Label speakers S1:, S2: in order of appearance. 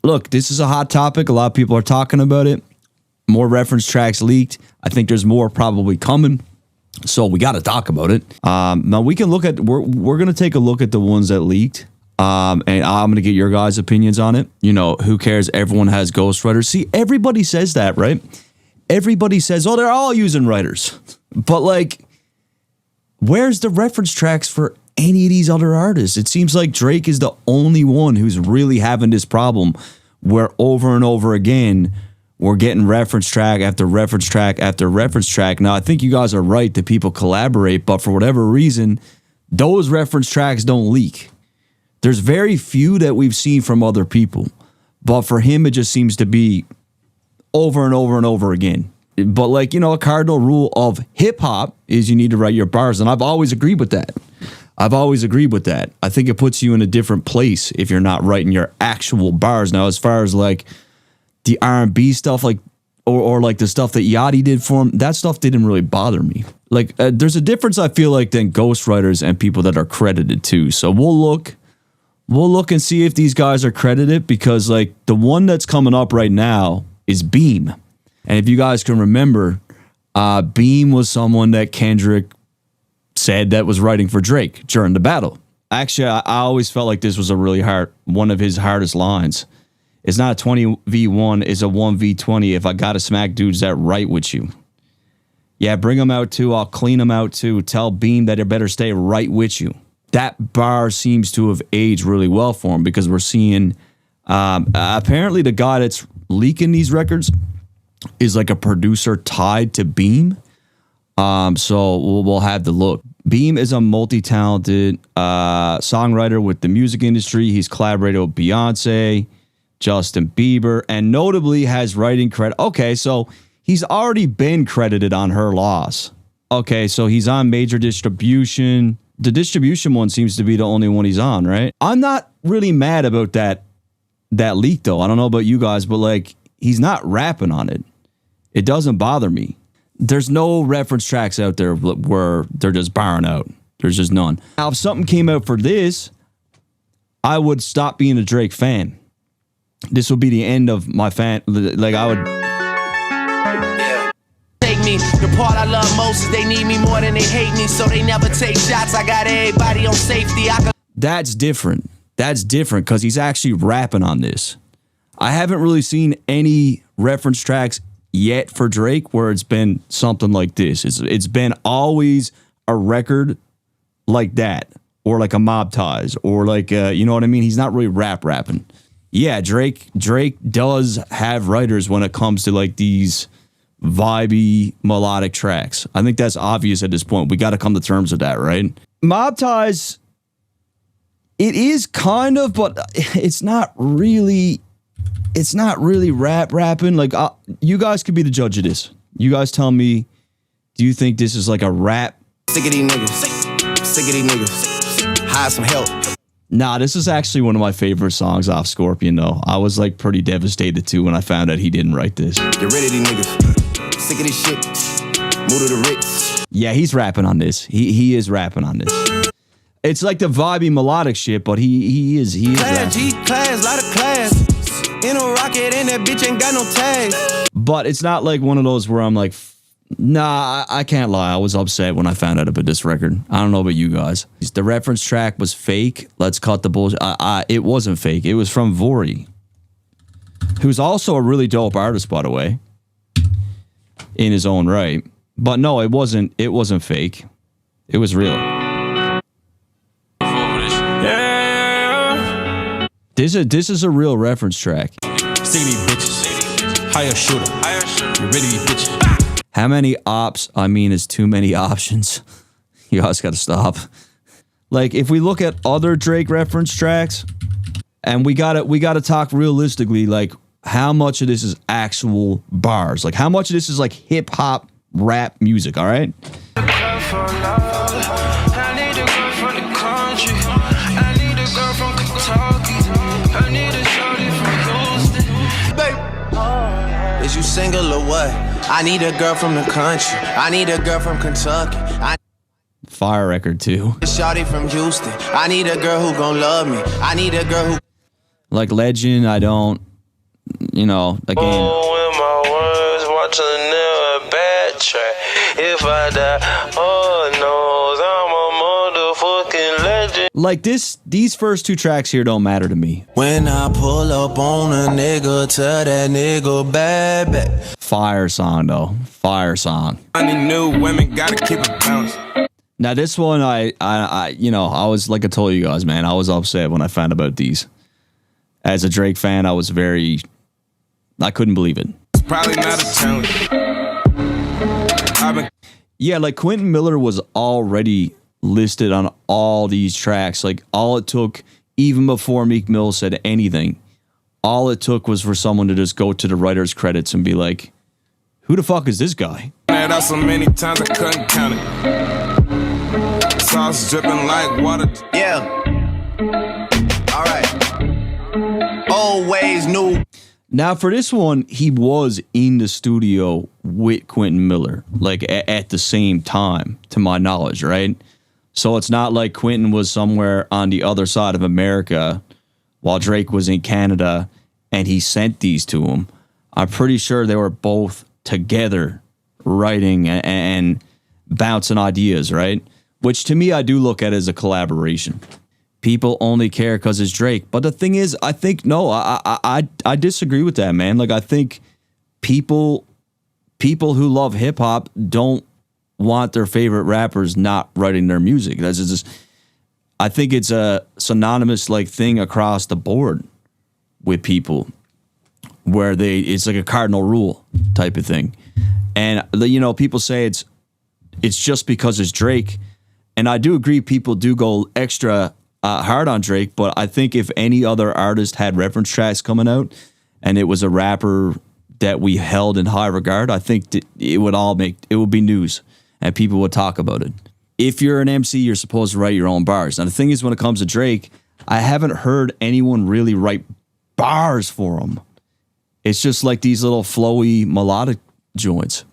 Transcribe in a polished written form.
S1: Look, this is a hot topic. A lot of people are talking about it. More reference tracks leaked. I think there's more probably coming. So we got to talk about it. Now we can look at, we're going to take a look at the ones that leaked. And I'm going to get your guys' opinions on it. You know, who cares? Everyone has ghostwriters. See, everybody says that, right? Everybody says, oh, they're all using writers. But like, where's the reference tracks for any of these other artists? It seems like Drake is the only one who's really having this problem where over and over again, we're getting reference track after reference track after reference track. Now, I think you guys are right that people collaborate, but for whatever reason, those reference tracks don't leak. There's very few that we've seen from other people, but for him, it just seems to be over and over and over again. But like, you know, a cardinal rule of hip hop is you need to write your bars. And I've always agreed with that. I think it puts you in a different place if you're not writing your actual bars. Now, as far as like the R&B stuff, like, or like the stuff that Yachty did for him, that stuff didn't really bother me. Like, there's a difference, I feel like, than ghostwriters and people that are credited too. So we'll look and see if these guys are credited, because like the one that's coming up right now is Beam. And if you guys can remember, Beam was someone that Kendrick said that was writing for Drake during the battle. Actually, I always felt like this was a really one of his hardest lines. It's not a 20v1, it's a 1v20. If I gotta smack dudes that right with you. Yeah, bring them out too. I'll clean them out too. Tell Beam that they better stay right with you. That bar seems to have aged really well for him, because we're seeing apparently the guy that's leaking these records is like a producer tied to Beam. So we'll have to look. Beam is a multi-talented songwriter with the music industry. He's collaborated with Beyonce, Justin Bieber, and notably has writing credit. Okay, so he's already been credited on Her Loss. Okay, so he's on major distribution. The distribution one seems to be the only one he's on, right? I'm not really mad about that leak, though. I don't know about you guys, but like, he's not rapping on it. It doesn't bother me. There's no reference tracks out there where they're just barring out. There's just none. Now, if something came out for this, I would stop being a Drake fan. This would be the end of my fan. Like, I would...
S2: The part I love most is they need me more than they hate me, so they never take shots. I got everybody on safety.
S1: That's different. That's different, because he's actually rapping on this. I haven't really seen any reference tracks yet for Drake where it's been something like this. It's been always a record like that, or like a Mob Ties, or like you know what I mean? He's not really rapping. Yeah, Drake does have writers when it comes to like these vibey melodic tracks. I think that's obvious at this point. We got to come to terms with that, right? Mob Ties, it is kind of, but it's not really rapping. Like, you guys could be the judge of this. You guys tell me, do you think this is like a rap?
S2: Sick of these niggas. Hire some help.
S1: Nah, this is actually one of my favorite songs off Scorpion, though. I was like pretty devastated too when I found out he didn't write this.
S2: Get rid of these niggas. Sick of this shit. Move to the Ritz.
S1: Yeah, he's rapping on this. He is rapping on this. It's like the vibey melodic shit, but he is
S2: class, G class, lot of class. In a rocket and that bitch ain't got no tag.
S1: But it's not like one of those where I'm like, nah, I can't lie. I was upset when I found out about this record. I don't know about you guys. The reference track was fake. Let's cut the bullshit. It wasn't fake. It was from Vori, who's also a really dope artist, by the way, in his own right. But no, it wasn't fake. It was real. This is a real reference track.
S3: Stick these bitches. Hire shooter. You ready these bitches?
S1: How many ops? I mean, is too many options. You guys got to stop. Like, if we look at other Drake reference tracks, and we gotta talk realistically, like, how much of this is actual bars? Like, how much of this is like hip hop rap music? All right.
S2: Is you single or what? I need a girl from the country. I need a girl from Kentucky.
S1: Fire record too.
S2: Shawty from Houston. I need a girl who gon' love me. I need a girl who...
S1: Like Legend, I don't you know, again.
S4: Oh, in my words, watch a nigga backtrack. If I die, oh no, I'm a motherfucking legend.
S1: Like these first two tracks here don't matter to me.
S4: When I pull up on a nigga, tell that nigga bad back.
S1: Fire song though. Fire song.
S3: I new women gotta keep it bouncing.
S1: Now this one, I you know, I was, like I told you guys, man, I was upset when I found about these. As a Drake fan, I couldn't believe it.
S3: It's probably not a challenge.
S1: Yeah, like Quentin Miller was already listed on all these tracks. Like all it took, even before Meek Mill said anything, all it took was for someone to just go to the writer's credits and be like, who the fuck is this guy?
S3: Out so many times I couldn't count it. Sauce dripping like water.
S2: Yeah. All right. Always new.
S1: Now for this one, he was in the studio with Quentin Miller, like at the same time, to my knowledge, right? So it's not like Quentin was somewhere on the other side of America while Drake was in Canada and he sent these to him. I'm pretty sure they were both together writing and bouncing ideas, right? Which to me, I do look at as a collaboration. People only care because it's Drake. But the thing is, I think, no, I disagree with that, man. Like, I think people who love hip hop don't want their favorite rappers not writing their music. That's just, I think it's a synonymous like thing across the board with people where it's like a cardinal rule type of thing. And, you know, people say it's just because it's Drake. And I do agree people do go extra hard on Drake, but I think if any other artist had reference tracks coming out and it was a rapper that we held in high regard, I think it would be news and people would talk about it. If you're an MC, you're supposed to write your own bars. Now, the thing is, when it comes to Drake, I haven't heard anyone really write bars for him. It's just like these little flowy melodic joints.